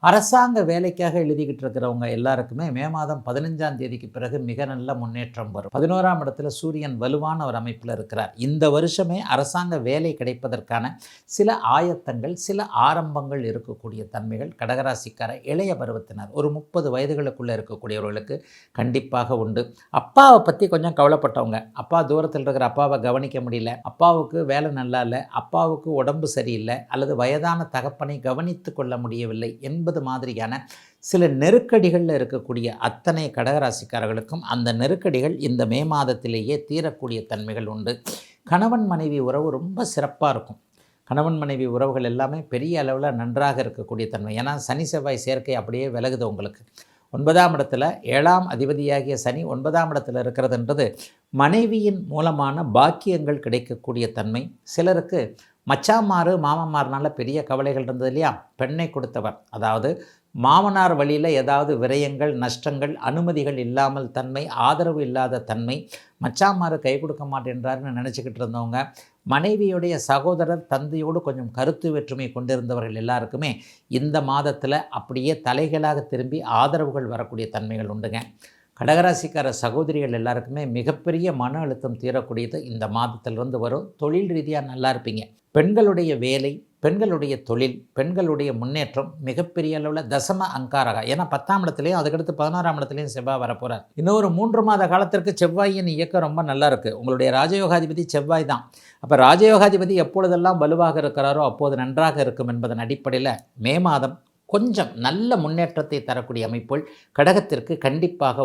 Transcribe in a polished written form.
அரசாங்க வேலைக்காக எழுதிக்கிட்டு இருக்கிறவங்க எல்லாருக்குமே மே மாதம் 15ஆம் தேதிக்கு பிறகு மிக நல்ல முன்னேற்றம் வரும். 11ஆம் இடத்துல சூரியன் வலுவான ஒரு அமைப்பில் இருக்கிறார். இந்த வருஷமே அரசாங்க வேலை கிடைப்பதற்கான சில ஆயத்தங்கள், சில ஆரம்பங்கள் இருக்கக்கூடிய தன்மைகள் கடகராசிக்கார இளைய பருவத்தினர் ஒரு 30 வயதுகளுக்குள்ளே இருக்கக்கூடியவர்களுக்கு கண்டிப்பாக உண்டு. அப்பாவை பற்றி கொஞ்சம் கவலைப்பட்டவங்க, அப்பா தூரத்தில் இருக்கிற அப்பாவை கவனிக்க முடியல, அப்பாவுக்கு வேலை நல்லா இல்லை, அப்பாவுக்கு உடம்பு சரியில்லை, அல்லது வயதான தகப்பனை கவனித்து கொள்ள முடியவில்லை என்பது மாதிரியான சில நெருக்கடிகளில் இருக்கக்கூடிய அத்தனை கடகராசிக்காரர்களுக்கும் அந்த நெருக்கடிகள் இந்த மே மாதத்திலேயே தீரக்கூடிய தன்மைகள் உண்டு. கணவன் மனைவி உறவு ரொம்ப சிறப்பாக இருக்கும். கணவன் மனைவி உறவுகள் எல்லாமே பெரிய அளவில் நன்றாக இருக்கக்கூடிய தன்மை. ஏன்னா சனி செவ்வாய் சேர்க்கை அப்படியே விலகுது உங்களுக்கு. 9ஆம் இடத்துல 7ஆம் அதிபதியாகிய சனி 9ஆம் இடத்துல இருக்கிறதுன்றது மனைவியின் மூலமான பாக்கியங்கள் கிடைக்கக்கூடிய தன்மை. சிலருக்கு மச்சாமாறு மாமன்மார்னால பெரிய கவலைகள் இருந்தது இல்லையா, பெண்ணை கொடுத்தவர், அதாவது மாமனார் வழியில் ஏதாவது விரயங்கள், நஷ்டங்கள், அனுமதிகள் இல்லாமல் தன்மை, ஆதரவு இல்லாத தன்மை, மச்சாமாறு கை கொடுக்க மாட்டேன்றாருன்னு நினச்சிக்கிட்டு இருந்தவங்க, மனைவியுடைய சகோதரர் தந்தையோடு கொஞ்சம் கருத்து வேற்றுமை கொண்டிருந்தவர்கள் எல்லாருக்குமே இந்த மாதத்தில் அப்படியே தலைகளாக திரும்பி ஆதரவுகள் வரக்கூடிய தன்மைகள் உண்டுங்க. கடகராசிக்கார சகோதரிகள் எல்லாருக்குமே மிகப்பெரிய மன அழுத்தம் தீரக்கூடியது இந்த மாதத்திலிருந்து வரும். தொழில் ரீதியாக நல்லா இருப்பீங்க. பெண்களுடைய வேலை, பெண்களுடைய தொழில், பெண்களுடைய முன்னேற்றம் மிகப்பெரிய அளவில் தசம அங்காரகா. ஏன்னா 10ஆம் இடத்துலையும் அதுக்கடுத்து 11ஆம் இடத்துலையும் செவ்வாய் வரப்போகிறார். இன்னொரு 3 மாத காலத்திற்கு செவ்வாயின் இயக்கம் ரொம்ப நல்லா இருக்குது. உங்களுடைய ராஜயோகாதிபதி செவ்வாய் தான். அப்போ ராஜயோகாதிபதி எப்பொழுதெல்லாம் வலுவாக இருக்கிறாரோ அப்போது நன்றாக இருக்கும் என்பதன் அடிப்படையில் மே மாதம் கொஞ்சம் நல்ல முன்னேற்றத்தை தரக்கூடிய அமைப்புகள் கடகத்திற்கு கண்டிப்பாக